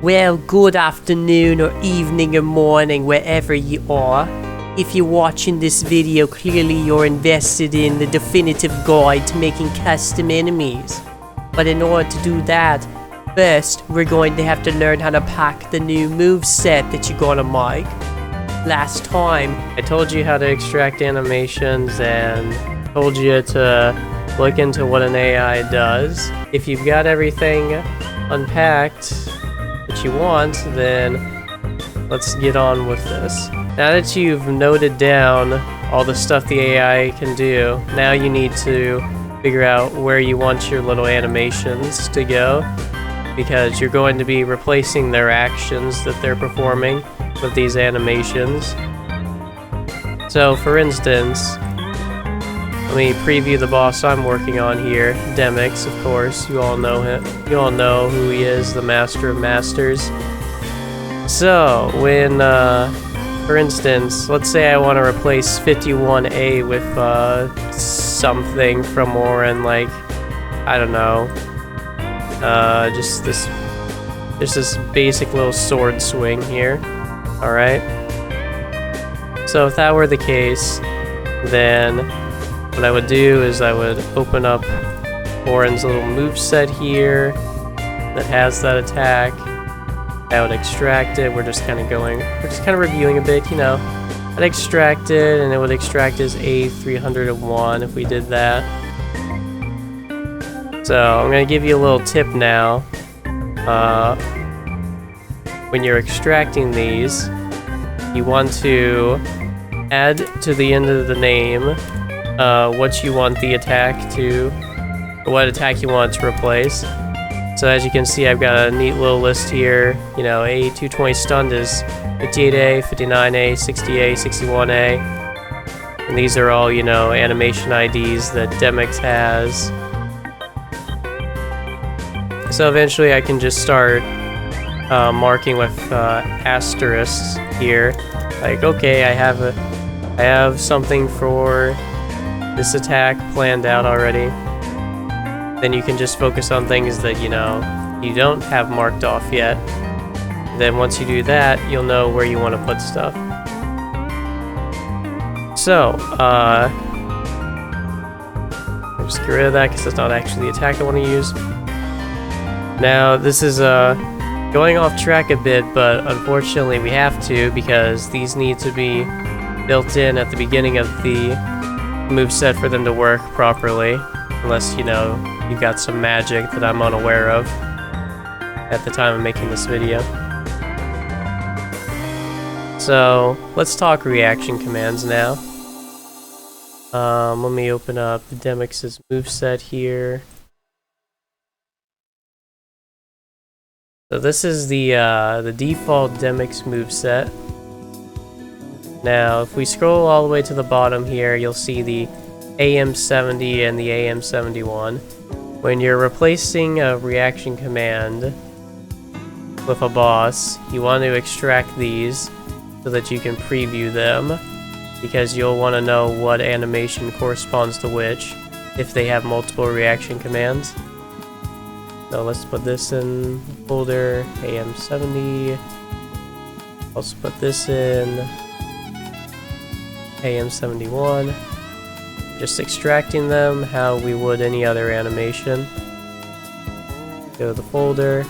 Well, good afternoon or evening or morning, wherever you are. If you're watching this video, clearly you're invested in the definitive guide to making custom enemies. But in order to do that, first we're going to have to learn how to pack the new moveset that you're gonna make. Last time, I told you how to extract animations and told you to look into what an AI does. If you've got everything unpacked that you want, then let's get on with this. Now that you've noted down all the stuff the AI can do, now you need to figure out where you want your little animations to go, because you're going to be replacing their actions that they're performing with these animations. So for instance, let me preview the boss I'm working on here, Xaddgx, of course. You all know him. You all know who he is, the master of masters. So when for instance, let's say I want to replace 51A with something from Orin, like, I don't know, just this basic little sword swing here. Alright? So if that were the case, then what I would do is I would open up Orin's little moveset here that has that attack. I would extract it. We're just kind of reviewing a bit, you know. I'd extract it, and it would extract as A301 if we did that. So I'm going to give you a little tip now. When you're extracting these, you want to add to the end of the name what you want the attack to, or what attack you want to replace. So as you can see, I've got a neat little list here. You know, A220 stunned is 58A, 59A, 60A, 61A. And these are all, you know, animation IDs that Xaddgx has. So eventually I can just start marking with asterisks here. Like, okay, I have something for this attack planned out already. Then you can just focus on things that, you know, you don't have marked off yet. Then once you do that, you'll know where you want to put stuff. So, I'll just get rid of that because that's not actually the attack I want to use. Now, this is going off track a bit, but unfortunately we have to, because these need to be built in at the beginning of the moveset for them to work properly. Unless, you know, you've got some magic that I'm unaware of at the time of making this video. So, let's talk reaction commands now. Let me open up Xaddgx's moveset here. So this is the default Xaddgx moveset. Now, if we scroll all the way to the bottom here, you'll see the AM70 and the AM71. When you're replacing a reaction command with a boss, you want to extract these so that you can preview them, because you'll want to know what animation corresponds to which if they have multiple reaction commands. So let's put this in folder AM70. Also put this in AM71. Just extracting them how we would any other animation. Go to the folder.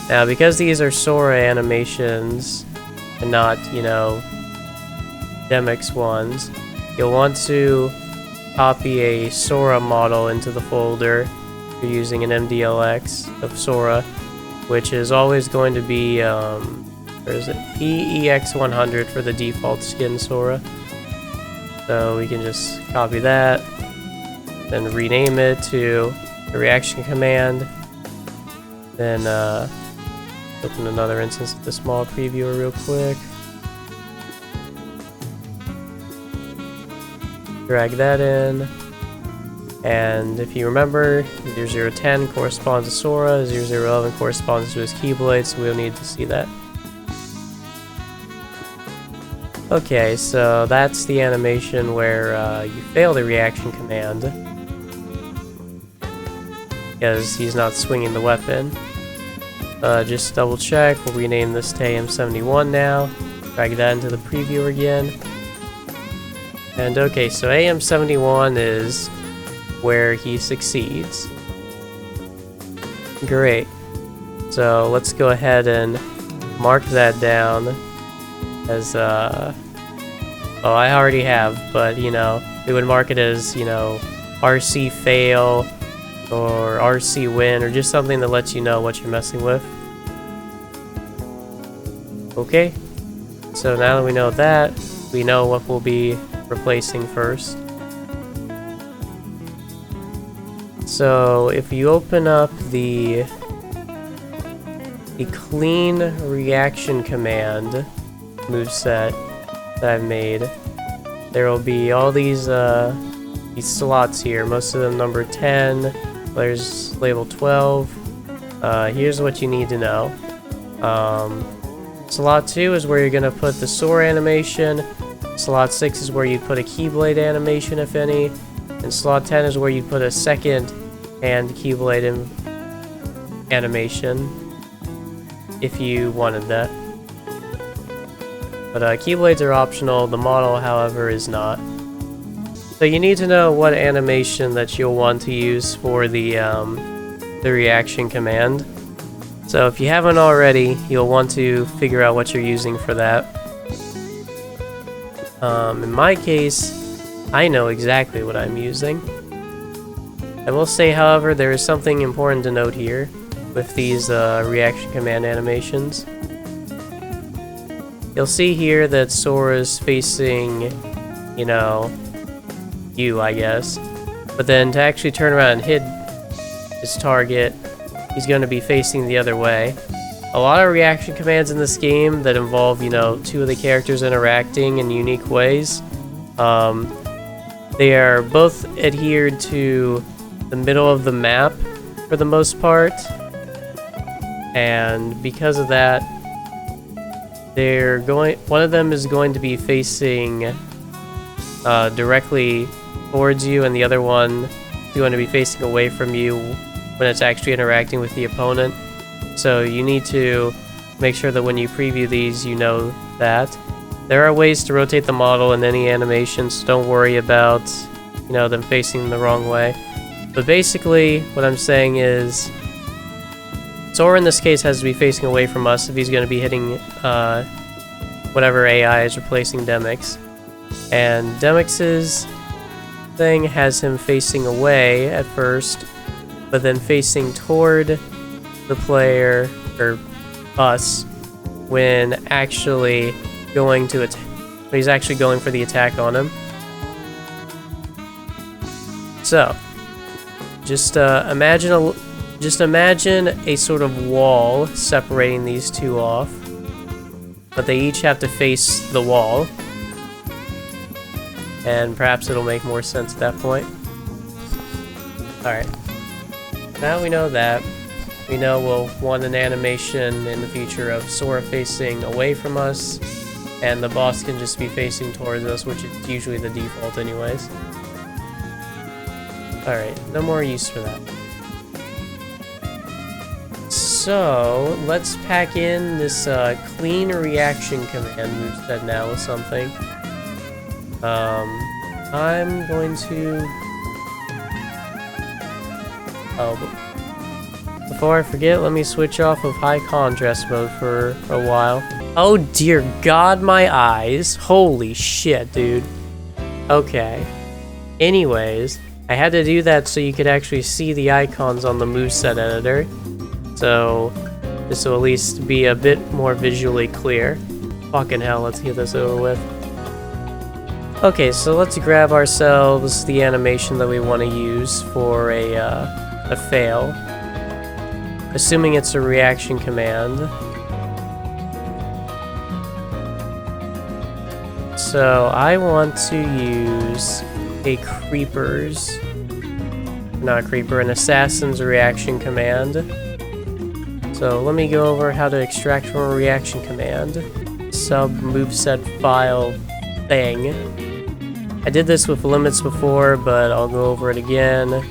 Now, because these are Sora animations and not, you know, Xaddgx ones, you'll want to copy a Sora model into the folder if you're using an MDLX of Sora, which is always going to be, where is it? PEX100 for the default skin Sora. So we can just copy that, then rename it to a reaction command, then open another instance of the small previewer real quick, drag that in, and if you remember, 0010 corresponds to Sora, 0011 corresponds to his Keyblade, so we'll need to see that. Okay, so that's the animation where you fail the reaction command because he's not swinging the weapon. Just double check. We'll rename this to AM71 now. Drag that into the preview again. And okay, so AM71 is where he succeeds. Great. So let's go ahead and mark that down as, oh, I already have, but, you know, we would mark it as, you know, RC fail, or RC win, or just something that lets you know what you're messing with. Okay, so now that we know that, we know what we'll be replacing first. So if you open up the clean reaction command moveset that I've made, there will be all these slots here, most of them number 10. There's label 12. Here's what you need to know. Slot 2 is where you're going to put the Sora animation. Slot 6 is where you put a Keyblade animation, if any. And slot 10 is where you put a second hand Keyblade animation, if you wanted that. But Keyblades are optional. The model, however, is not. So you need to know what animation that you'll want to use for the reaction command. So if you haven't already, you'll want to figure out what you're using for that. In my case, I know exactly what I'm using. I will say, however, there is something important to note here with these reaction command animations. You'll see here that Sora's facing, you know, you, I guess. But then to actually turn around and hit his target, he's going to be facing the other way. A lot of reaction commands in this game that involve, you know, two of the characters interacting in unique ways. They are both adhered to the middle of the map for the most part. And because of that, one of them is going to be facing directly towards you, and the other one is going to be facing away from you when it's actually interacting with the opponent. So you need to make sure that when you preview these, you know that. There are ways to rotate the model in any animation, so don't worry about, you know, them facing the wrong way. But basically, what I'm saying is, Sora in this case has to be facing away from us if he's going to be hitting whatever AI is replacing Xaddgx. And Xaddgx's thing has him facing away at first, but then facing toward the player, or us, when actually going to when he's actually going for the attack on him. So, just imagine a sort of wall separating these two off, but they each have to face the wall. And perhaps it'll make more sense at that point. Alright. Now we know that. We know we'll want an animation in the future of Sora facing away from us, and the boss can just be facing towards us, which is usually the default anyways. Alright, no more use for that. So, let's pack in this clean reaction command moveset now with something. I'm going to... before I forget, let me switch off of high contrast mode for a while. Oh dear God, my eyes. Holy shit, dude. Okay. Anyways, I had to do that so you could actually see the icons on the moveset editor. So, this will at least be a bit more visually clear. Fucking hell, let's get this over with. Okay, so let's grab ourselves the animation that we want to use for a fail. Assuming it's a reaction command. So I want to use a an assassin's reaction command. So let me go over how to extract from a reaction command. Sub moveset file thing. I did this with limits before, but I'll go over it again,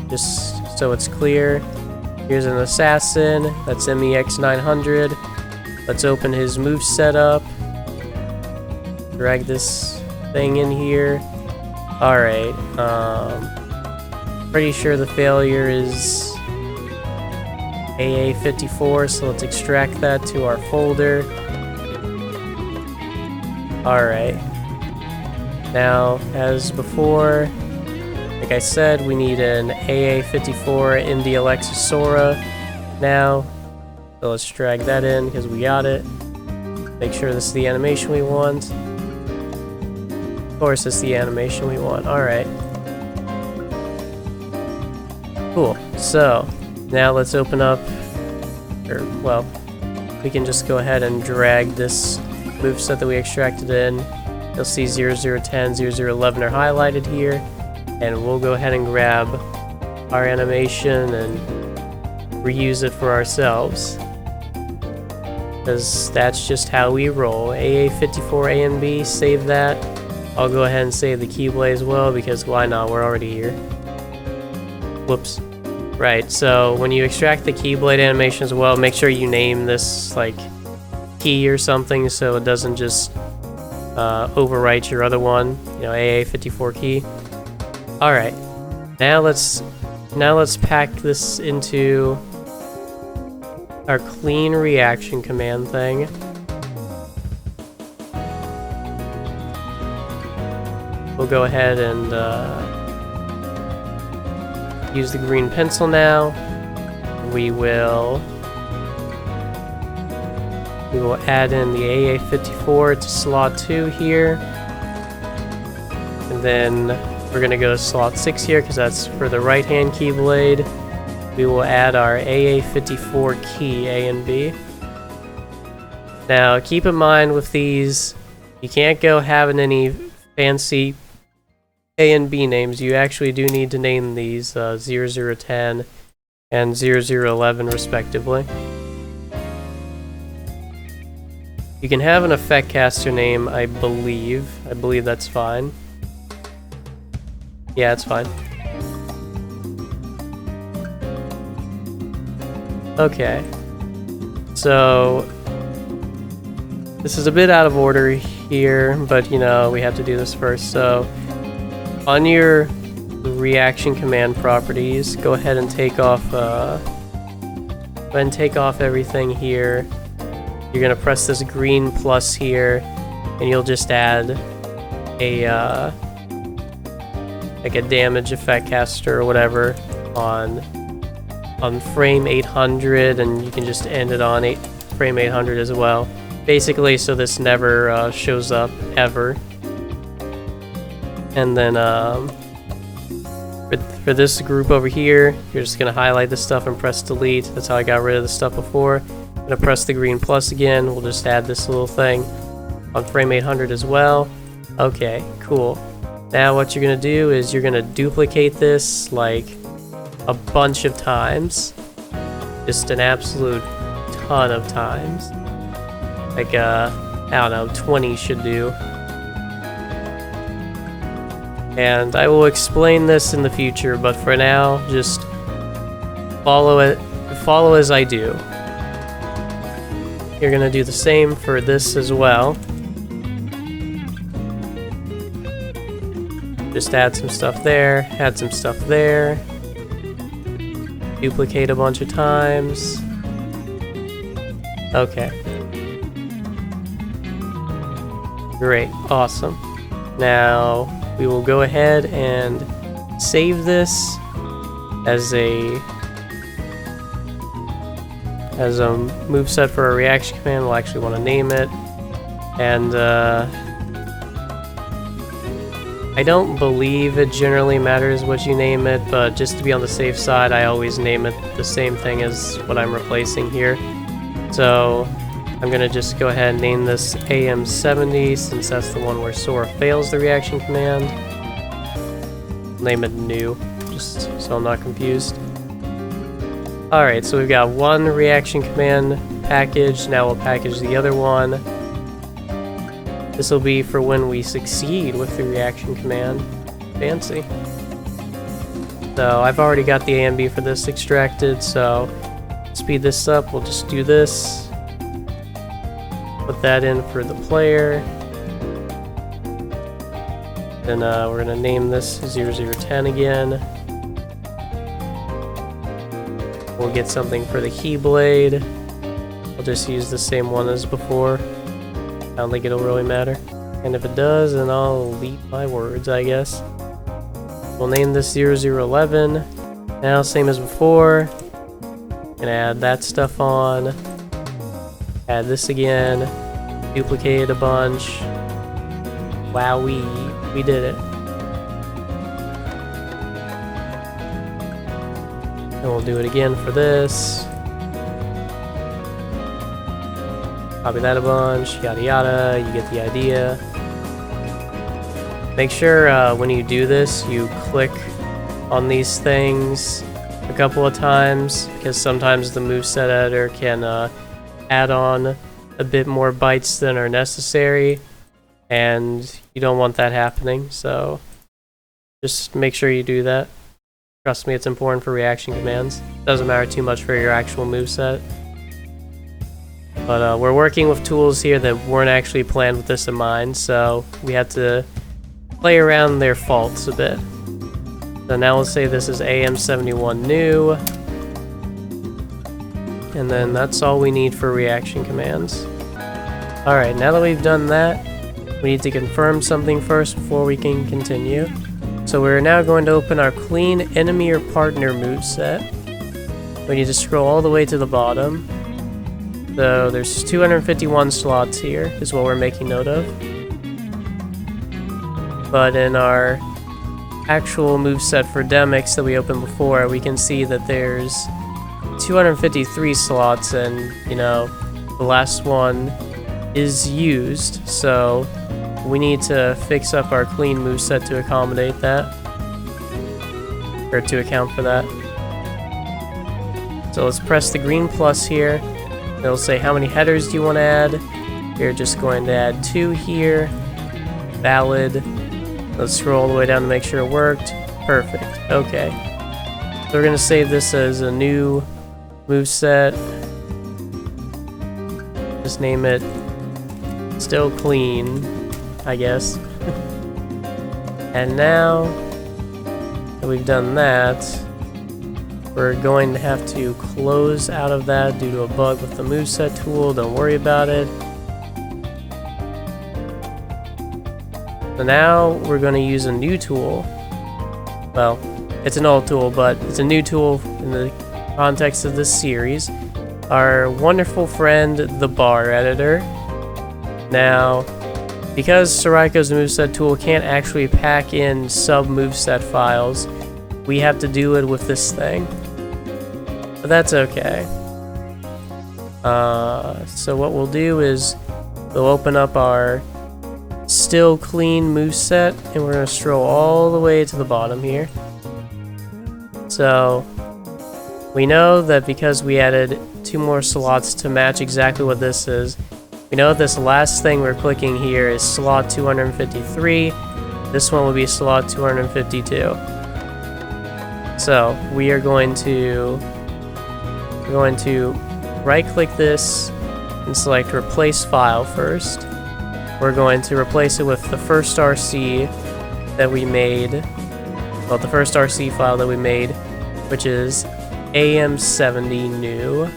just so it's clear. Here's an assassin. That's MEX 900. Let's open his moveset up. Drag this thing in here. Alright. Pretty sure the failure is AA54, so let's extract that to our folder. Alright. Now, as before, like I said, we need an AA54 MDLX Sora now. So let's drag that in because we got it. Make sure this is the animation we want. Of course, it's the animation we want. Alright. Cool. So, now let's open up, or, well, we can just go ahead and drag this moveset that we extracted in. You'll see 0010, 0011 are highlighted here, and we'll go ahead and grab our animation and reuse it for ourselves. Because that's just how we roll. AA54A and B, save that. I'll go ahead and save the Keyblade as well, because why not? We're already here. Whoops. Right, so when you extract the Keyblade animation as well, make sure you name this, like, key or something so it doesn't just overwrite your other one, you know, AA54 key. Alright, now let's pack this into our clean reaction command thing. We'll go ahead and use the green pencil now. We will add in the AA54 to slot 2 here. And then we're going to go to slot 6 here because that's for the right hand Keyblade. We will add our AA54 key, A and B. Now keep in mind with these, you can't go having any fancy A and B names. You actually do need to name these 0010 and 0011 respectively. You can have an effect caster name, I believe. I believe that's fine. Yeah, it's fine. Okay. So this is a bit out of order here, but you know, we have to do this first. So on your reaction command properties, go ahead and take off everything here. You're gonna press this green plus here, and you'll just add a like a damage effect caster or whatever on frame 800, and you can just end it on frame 800 as well. Basically, so this never shows up ever. And then for this group over here, you're just gonna highlight this stuff and press delete. That's how I got rid of the stuff before. I'm gonna press the green plus again. We'll just add this little thing on frame 800 as well. Okay, cool. Now what you're gonna do is you're gonna duplicate this like a bunch of times. Just an absolute ton of times. Like, I don't know, 20 should do. And I will explain this in the future, but for now, just follow as I do. You're gonna do the same for this as well. Just add some stuff there, add some stuff there. Duplicate a bunch of times. Okay. Great, awesome. Now we will go ahead and save this as a moveset for our reaction command. We'll actually want to name it. And I don't believe it generally matters what you name it, but just to be on the safe side, I always name it the same thing as what I'm replacing here. So I'm gonna just go ahead and name this AM70 since that's the one where Sora fails the reaction command. Name it new, just so I'm not confused. Alright, so we've got one reaction command package. Now we'll package the other one. This will be for when we succeed with the reaction command. Fancy. So I've already got the AMB for this extracted, so speed this up, we'll just do this. Put that in for the player. Then we're going to name this 0010 again. We'll get something for the Keyblade. I'll just use the same one as before. I don't think it'll really matter. And if it does, then I'll leave my words, I guess. We'll name this 0011. Now, same as before. Gonna add that stuff on. Add this again. Duplicate a bunch. Wow, we did it. And we'll do it again for this. Copy that a bunch, yada yada, you get the idea. Make sure when you do this, you click on these things a couple of times, because sometimes the moveset editor can add on a bit more bytes than are necessary, and you don't want that happening, so just make sure you do that. Trust me, it's important for reaction commands. Doesn't matter too much for your actual moveset. But we're working with tools here that weren't actually planned with this in mind, so we had to play around their faults a bit. So now let's say this is AM71 new. And then that's all we need for reaction commands. Alright, now that we've done that, we need to confirm something first before we can continue. So we're now going to open our clean enemy or partner moveset. We need to scroll all the way to the bottom. So there's 251 slots here, is what we're making note of. But in our actual moveset for Xaddgx that we opened before, we can see that there's 253 slots, and, you know, the last one is used, so we need to fix up our clean moveset to accommodate that, or to account for that. So let's press the green plus here. It'll say how many headers do you want to add. You're just going to add 2 here. Valid. Let's scroll all the way down to make sure it worked. Perfect. Okay. So we're going to save this as a new moveset. Just name it Still Clean, I guess. And now that we've done that, we're going to have to close out of that due to a bug with the moveset tool. Don't worry about it. So now we're going to use a new tool. Well, it's an old tool, but it's a new tool in the context of this series. Our wonderful friend, the BAR Editor. Now, because Soraiko's moveset tool can't actually pack in sub-moveset files, we have to do it with this thing. But that's okay. So what we'll do is we'll open up our Still Clean moveset, and we're going to scroll all the way to the bottom here. So we know that because we added 2 more slots to match exactly what this is, we know this last thing we're clicking here is slot 253. This one will be slot 252. So we are going to right click this and select replace file first. We're going to replace it with the first RC that we made, well, the first RC file that we made, which is AM70 new.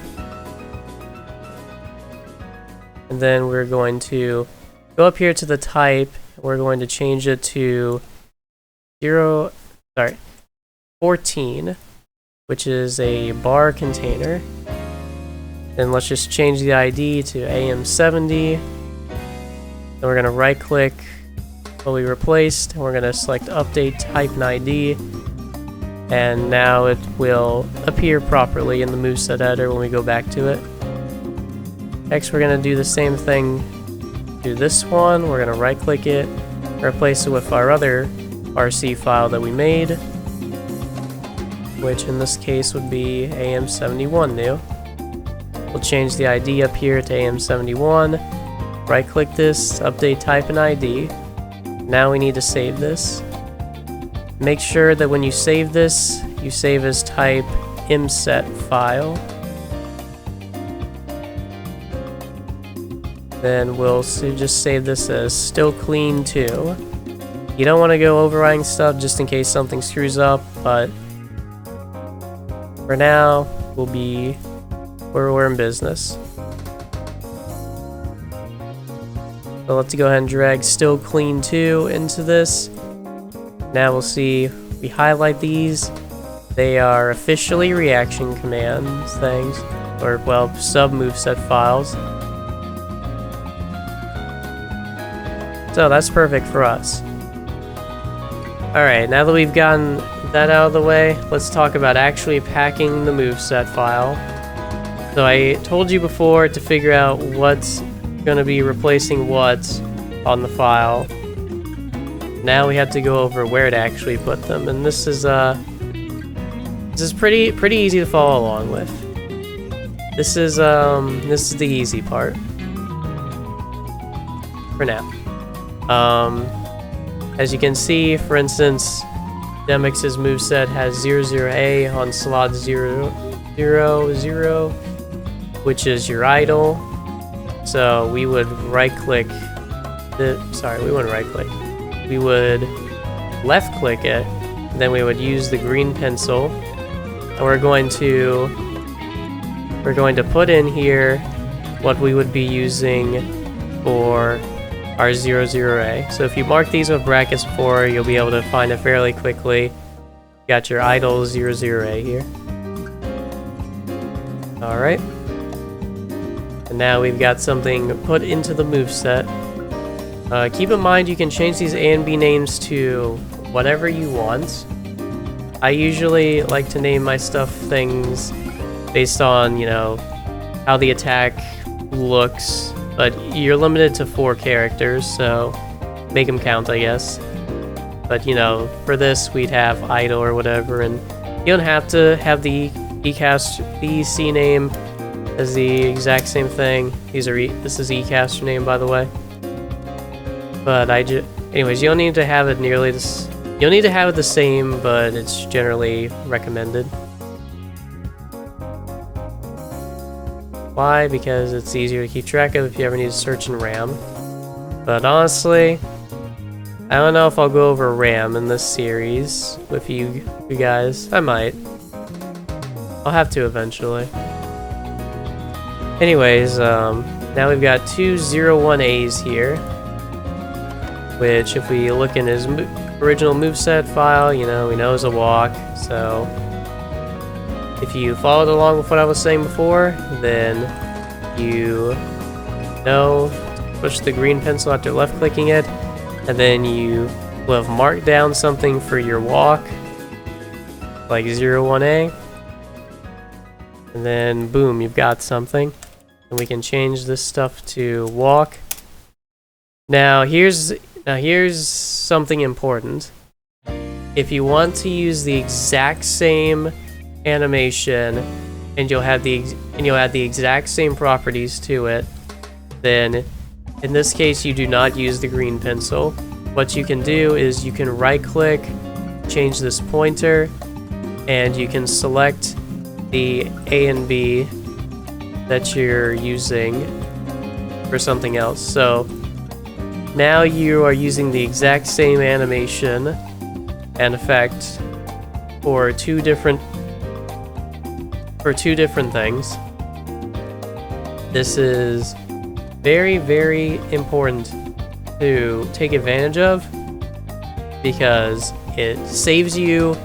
And then we're going to go up here to the type. We're going to change it to 14, which is a bar container. Then let's just change the ID to AM70. Then we're going to right click what we replaced, and we're going to select update type and ID. And now it will appear properly in the moveset editor when we go back to it. Next, we're going to do the same thing to this one. We're going to right click it, replace it with our other RC file that we made, which in this case would be AM71 new. We'll change the ID up here to AM71, right click this, update type and ID. Now we need to save this. Make sure that when you save this, you save as type imset file. Then we'll just save this as still clean 2. You don't want to go overriding stuff just in case something screws up, but for now, we're in business. So let's go ahead and drag still clean 2 into this. Now we'll see, we highlight these. They are officially reaction commands things, or well, sub moveset files. So that's perfect for us. Alright, now that we've gotten that out of the way, let's talk about actually packing the moveset file. So I told you before to figure out what's going to be replacing what on the file. Now we have to go over where to actually put them, and this is pretty easy to follow along with. This is the easy part for now. As you can see, for instance, Xaddgx's moveset has 00A on slot 0, 0, 0, which is your idle. So we would right-click we wouldn't right-click. We would left-click it, then we would use the green pencil, and we're going to put in here what we would be using for our 00A. So if you mark these with brackets before, you'll be able to find it fairly quickly. You got your idle 00A here. Alright. And now we've got something put into the moveset. Keep in mind you can change these A and B names to whatever you want. I usually like to name my stuff things based on, you know, how the attack looks, but you're limited to 4 characters, so make them count, I guess. But, you know, for this we'd have idle or whatever, and you don't have to have the EC name as the exact same thing. This is Ecaster name, by the way. But anyways, you don't need to have it nearly this. You'll need to have it the same, but it's generally recommended. Why? Because it's easier to keep track of if you ever need to search in RAM. But honestly, I don't know if I'll go over RAM in this series with you guys. I might. I'll have to eventually. Anyways, now we've got two 01As here, which if we look in his original moveset file, you know, we know is a walk, so if you followed along with what I was saying before, then you know, push the green pencil after left clicking it, and then you will have marked down something for your walk, like 01A, and then boom, you've got something. And we can change this stuff to walk. Now here's something important. If you want to use the exact same animation and you'll have the exact same properties to it, then in this case you do not use the green pencil. What you can do is you can right click, change this pointer, and you can select the A and B that you're using for something else. So now you are using the exact same animation and effect for two different things. This is very, very important to take advantage of because it saves you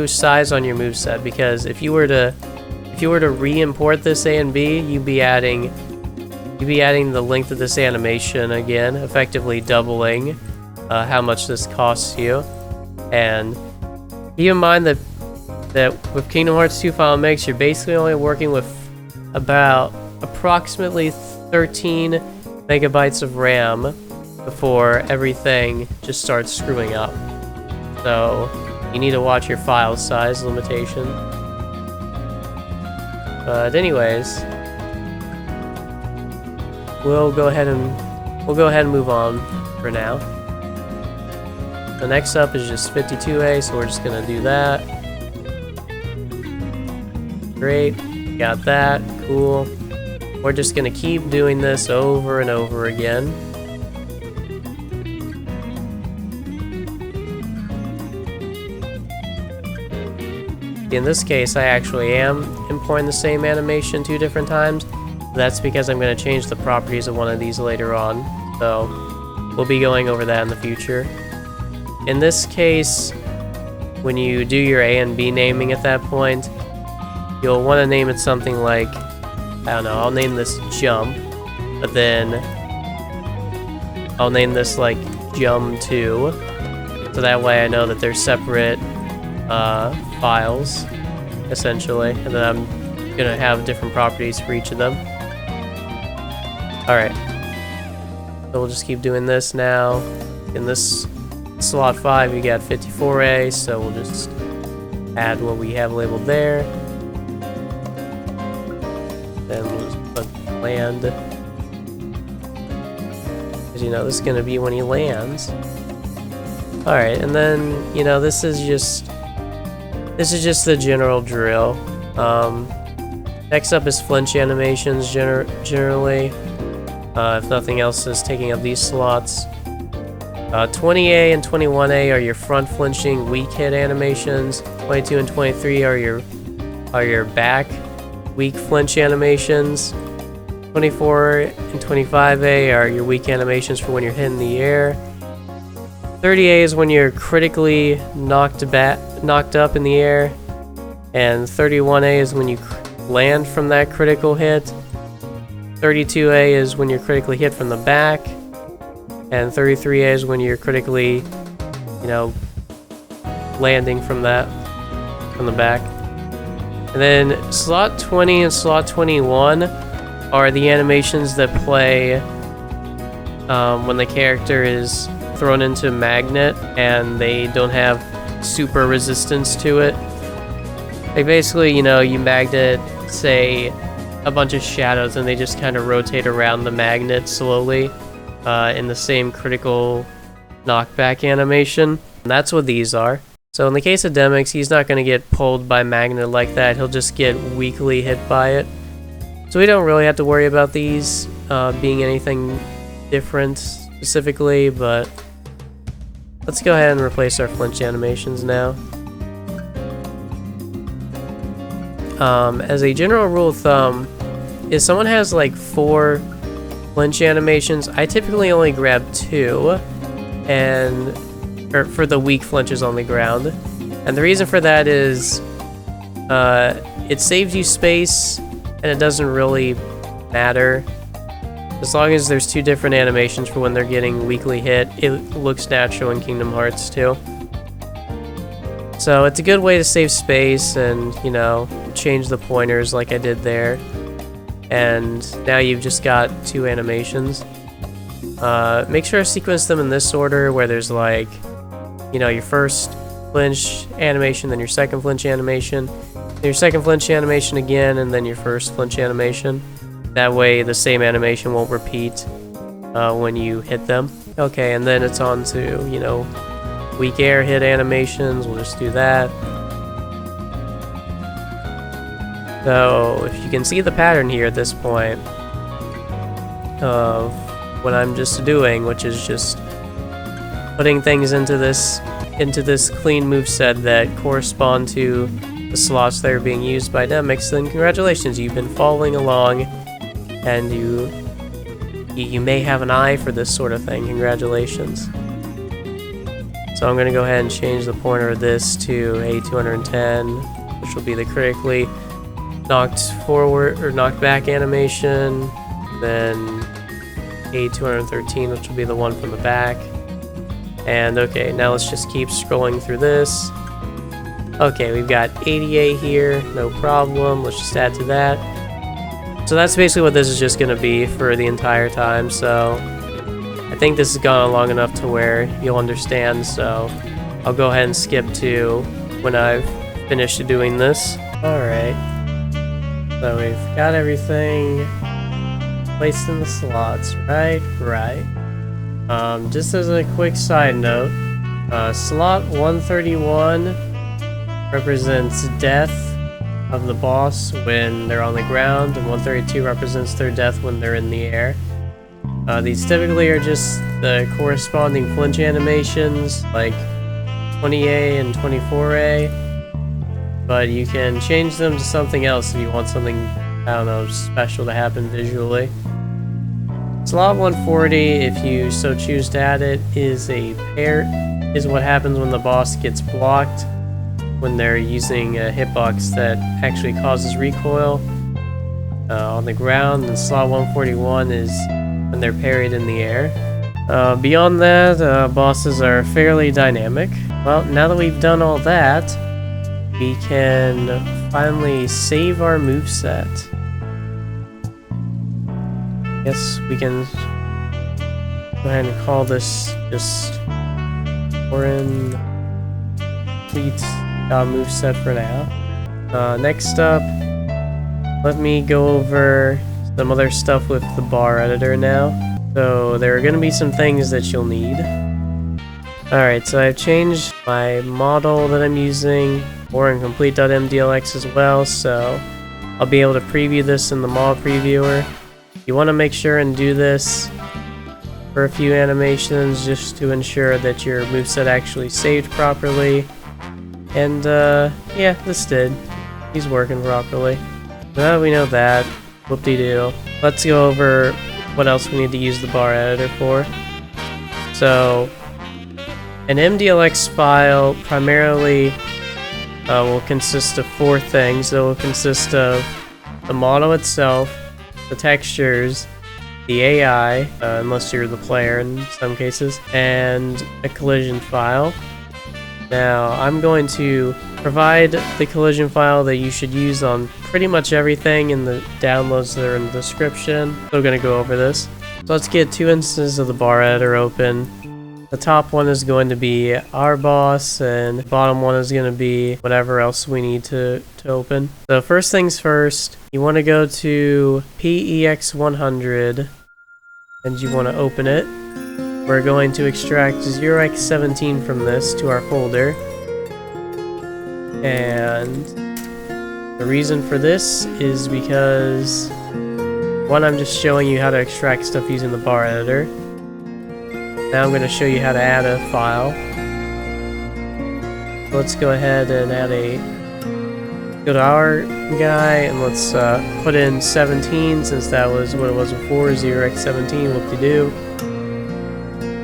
size on your moveset. Because if you were to re-import this A and B, you'd be adding the length of this animation again, effectively doubling how much this costs you. And keep in mind that with Kingdom Hearts 2 Final Mix, you're basically only working with about approximately 13 megabytes of RAM before everything just starts screwing up. So you need to watch your file size limitation. But anyways, we'll go ahead and move on for now. The next up is just 52A, so we're just gonna do that. Great, got that, cool. We're just gonna keep doing this over and over again. In this case, I actually am importing the same animation 2 different times. That's because I'm going to change the properties of one of these later on. So we'll be going over that in the future. In this case, when you do your A and B naming at that point, you'll want to name it something like, I don't know, I'll name this jump, but then I'll name this like jum2, so that way I know that they're separate files, essentially, and then I'm gonna have different properties for each of them. Alright, so we'll just keep doing this now. In this slot 5 you got 54A, so we'll just add what we have labeled there. Then we'll just put land, because you know this is gonna be when he lands. Alright, and then, you know, this is just the general drill. Next up is flinch animations, generally. If nothing else is taking up these slots. 20A and 21A are your front flinching weak hit animations. 22 and 23 are your back weak flinch animations. 24 and 25A are your weak animations for when you're hitting the air. 30A is when you're critically knocked up in the air, and 31A is when you land from that critical hit. 32A is when you're critically hit from the back, and 33A is when you're critically, you know, landing from the back. And then slot 20 and slot 21 are the animations that play when the character is thrown into magnet and they don't have super resistance to it. Like basically, you know, you magnet, say, a bunch of shadows and they just kind of rotate around the magnet slowly in the same critical knockback animation. And that's what these are. So in the case of Xaddgx, he's not going to get pulled by magnet like that. He'll just get weakly hit by it. So we don't really have to worry about these being anything different specifically, but let's go ahead and replace our flinch animations now. As a general rule of thumb, if someone has like 4 flinch animations, I typically only grab 2, or for the weak flinches on the ground. And the reason for that is it saves you space and it doesn't really matter. As long as there's 2 different animations for when they're getting weakly hit, it looks natural in Kingdom Hearts too. So it's a good way to save space and, you know, change the pointers like I did there. And now you've just got 2 animations. Make sure to sequence them in this order where there's like, you know, your first flinch animation, then your second flinch animation, then your second flinch animation again, and then your first flinch animation. That way the same animation won't repeat when you hit them. Okay, and then it's on to, you know, weak air hit animations. We'll just do that. So if you can see the pattern here at this point of what I'm just doing, which is just putting things into this clean moveset that correspond to the slots that are being used by Xaddgx, then congratulations, you've been following along, and you may have an eye for this sort of thing. Congratulations. So I'm going to go ahead and change the pointer of this to A210, which will be the critically knocked forward or knocked back animation, then A213, which will be the one from the back. And okay, now let's just keep scrolling through this. Okay, we've got 80A here, no problem. Let's just add to that. So that's basically what this is just going to be for the entire time. So I think this has gone on long enough to where you'll understand. So I'll go ahead and skip to when I've finished doing this. Alright, so we've got everything placed in the slots, right? Just as a quick side note, Slot 131 represents death of the boss when they're on the ground, and 132 represents their death when they're in the air. These typically are just the corresponding flinch animations, like 20A and 24A, but you can change them to something else if you want something, I don't know, special to happen visually. Slot 140, if you so choose to add it, is what happens when the boss gets blocked when they're using a hitbox that actually causes recoil on the ground, and slot 141 is when they're parried in the air. Beyond that, bosses are fairly dynamic. Well, now that we've done all that, we can finally save our moveset. Guess we can go ahead and call this just foreign complete moveset for now. Next up, let me go over some other stuff with the BAR editor now. So there are going to be some things that you'll need. Alright, so I've changed my model that I'm using for incomplete.mdlx as well, so I'll be able to preview this in the model previewer. You want to make sure and do this for a few animations just to ensure that your moveset actually saved properly. And yeah, this did. He's working properly. Now that we know that, whoop-de-doo, let's go over what else we need to use the BAR editor for. So, an MDLX file primarily will consist of 4 things. It will consist of the model itself, the textures, the AI, unless you're the player in some cases, and a collision file. Now, I'm going to provide the collision file that you should use on pretty much everything in the downloads that are in the description. So I'm going to go over this. So let's get 2 instances of the BAR editor open. The top one is going to be our boss, and the bottom one is going to be whatever else we need to open. So first things first, you want to go to PEX100, and you want to open it. We're going to extract 0x17 from this to our folder. And the reason for this is because, one, I'm just showing you how to extract stuff using the BAR editor. Now I'm going to show you how to add a file. So let's go ahead and go to our guy, and let's put in 17 since that was what it was before, 0x17, whoop-de-doo.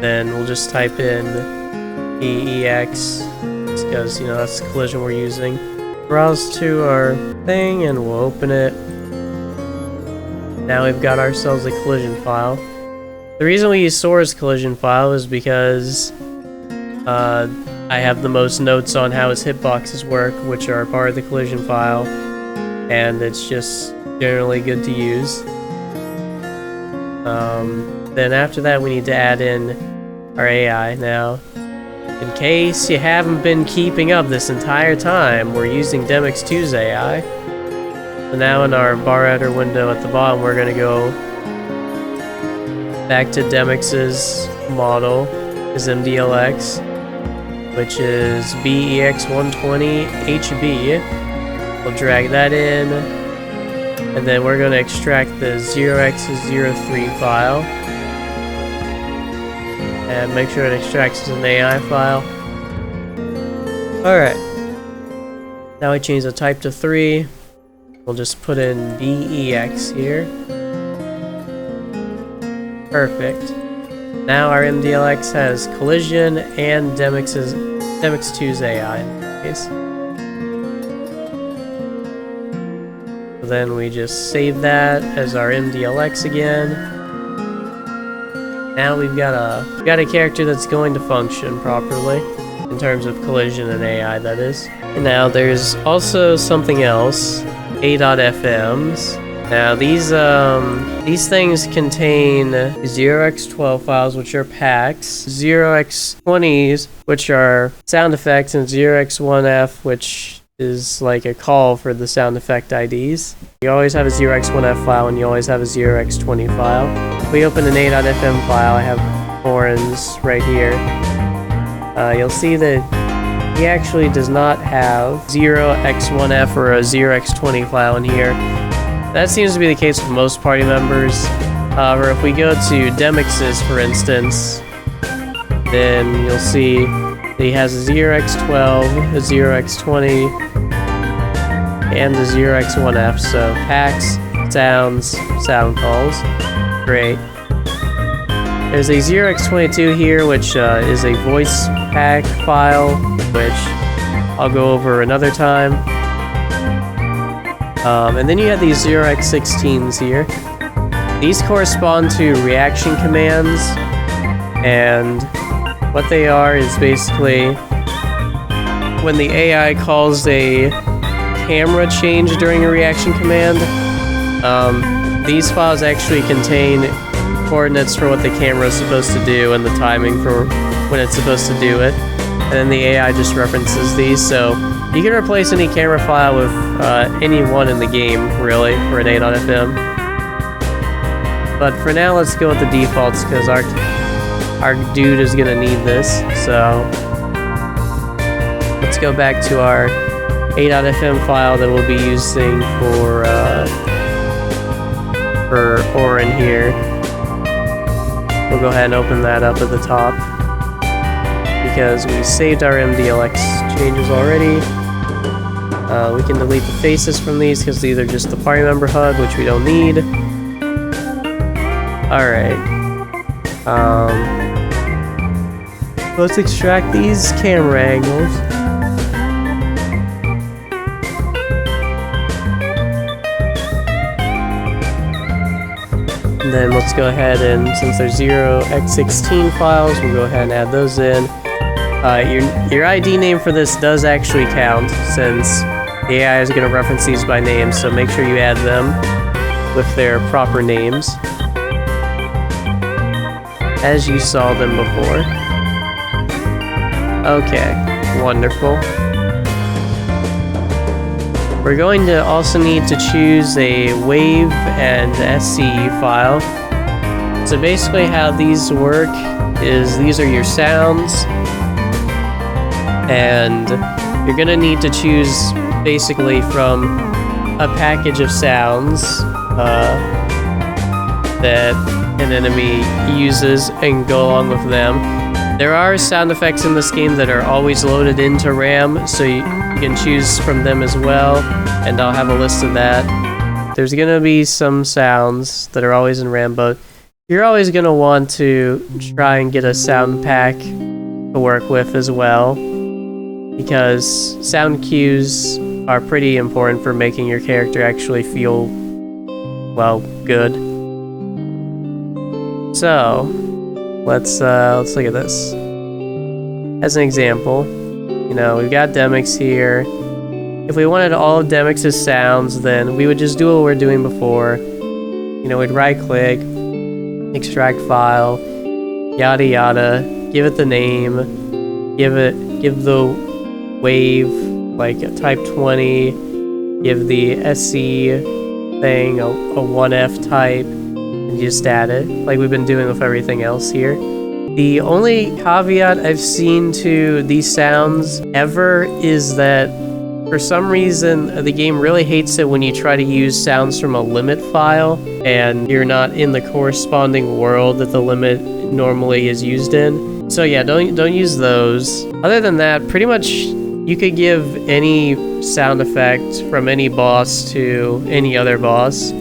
Then we'll just type in PEX, because, you know, that's the collision we're using. Browse to our thing, and we'll open it. Now we've got ourselves a collision file. The reason we use Sora's collision file is because I have the most notes on how his hitboxes work, which are part of the collision file, and it's just generally good to use. Then after that, we need to add in our AI. Now, in case you haven't been keeping up this entire time, we're using Xaddgx2's AI. So now in our BAR editor window at the bottom, we're going to go back to Xaddgx's model, his MDLX, which is BEX120HB. We'll drag that in, and then we're going to extract the 0x03 file, and make sure it extracts as an AI file. Alright, now we change the type to 3. We'll just put in BEX here. Perfect. Now our MDLX has collision and Xaddgx2's AI in this case. So then we just save that as our MDLX again. Now we've got a character that's going to function properly in terms of collision and AI, that is. And now there's also something else, A.FMs. Now these things contain 0x12 files, which are packs, 0x20s, which are sound effects, and 0x1f, which is like a call for the sound effect IDs. You always have a 0x1f file, and you always have a 0x20 file. If we open an A.FM file, I have horns right here. you'll see that he actually does not have 0x1f or a 0x20 file in here. That seems to be the case with most party members. However, if we go to Xaddgx, for instance, then you'll see that he has a 0x12, a 0x20, and a 0x1f, so packs, sounds, sound calls. Great. There's a 0x22 here, which is a voice pack file, which I'll go over another time. And then you have these 0x16s here. These correspond to reaction commands, and what they are is basically when the AI calls a camera change during a reaction command, these files actually contain coordinates for what the camera is supposed to do and the timing for when it's supposed to do it, and then the AI just references these, so you can replace any camera file with any one in the game, really, for an 8.fm. But for now, let's go with the defaults, because our dude is gonna need this, so let's go back to our 8.fm file that we'll be using for Orin here. We'll go ahead and open that up at the top, because we saved our MDLX changes already. We can delete the faces from these, because these are just the party member HUD, which we don't need. Alright. Let's extract these camera angles. And then let's go ahead and, since there's 0x16 files, we'll go ahead and add those in. Your ID name for this does actually count, since the AI is going to reference these by name, so make sure you add them with their proper names, as you saw them before. Okay, wonderful. We're going to also need to choose a wave and SC file. So basically how these work is these are your sounds, and you're gonna need to choose basically from a package of sounds that an enemy uses and go along with them. There are sound effects in this game that are always loaded into RAM, so you can choose from them as well, and I'll have a list of that. There's gonna be some sounds that are always in RAM, but you're always gonna want to try and get a sound pack to work with as well, because sound cues are pretty important for making your character actually feel, well, good. So let's look at this. As an example, you know, we've got Xaddgx here. If we wanted all of Xaddgx's sounds, then we would just do what we were doing before. You know, we'd right-click, extract file, yada yada, give it the name, give the wave like a type 20, give the SC thing a 1F type, and just add it, like we've been doing with everything else here. The only caveat I've seen to these sounds ever is that for some reason the game really hates it when you try to use sounds from a limit file and you're not in the corresponding world that the limit normally is used in. So yeah, don't use those. Other than that, pretty much you could give any sound effect from any boss to any other boss,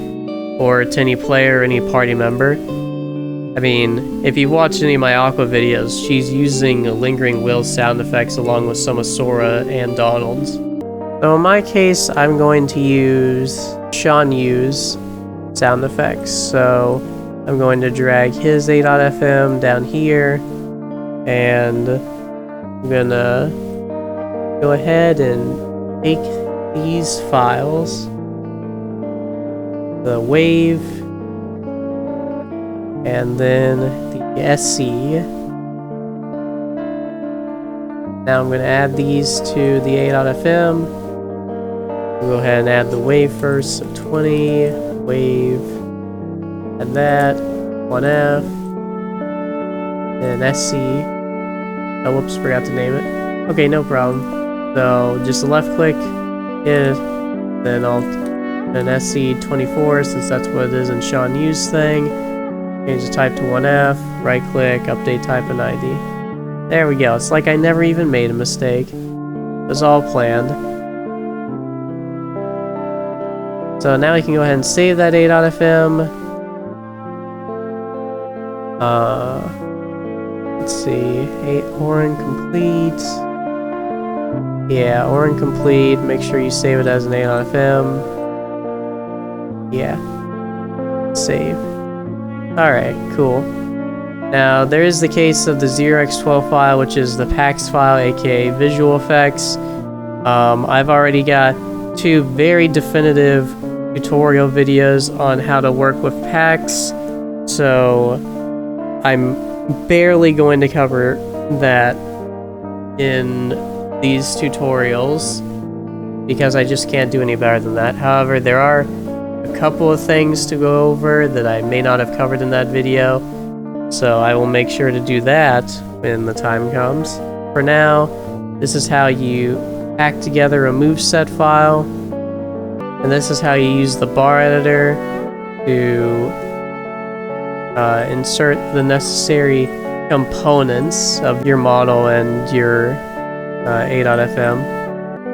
or to any player or any party member. I mean, if you've watched any of my Aqua videos, she's using Lingering Will sound effects along with some of Sora and Donald's. So in my case, I'm going to use Sean Yu's sound effects. So I'm going to drag his 8.fm down here, and I'm gonna go ahead and take these files, the wave, and then the SC. Now I'm going to add these to the 8.fm. We'll go ahead and add the wave first, so 20, wave, and that, 1F, and SC. Oh, whoops, forgot to name it. Okay, no problem. So just left click it, then Alt and SC24 since that's what it is in Sean Yu's thing. Change the type to 1F, right click, update type and ID. There we go. It's like I never even made a mistake. It was all planned. So now we can go ahead and save that A.FM. Let's see, or incomplete. Yeah, or incomplete. Make sure you save it as an A.FM. Yeah. Save. Alright, cool. Now, there is the case of the 0x12 file, which is the PAX file, aka visual effects. I've already got 2 very definitive tutorial videos on how to work with PAX, so I'm barely going to cover that in these tutorials because I just can't do any better than that. However, there are a couple of things to go over that I may not have covered in that video, so I will make sure to do that when the time comes. For now, this is how you pack together a moveset file, and this is how you use the BAR editor to insert the necessary components of your model and your A.FM.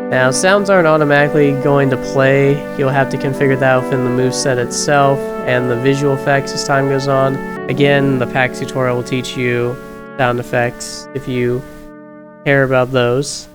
Now, sounds aren't automatically going to play. You'll have to configure that within the moveset itself and the visual effects as time goes on. Again, the PAX tutorial will teach you sound effects if you care about those.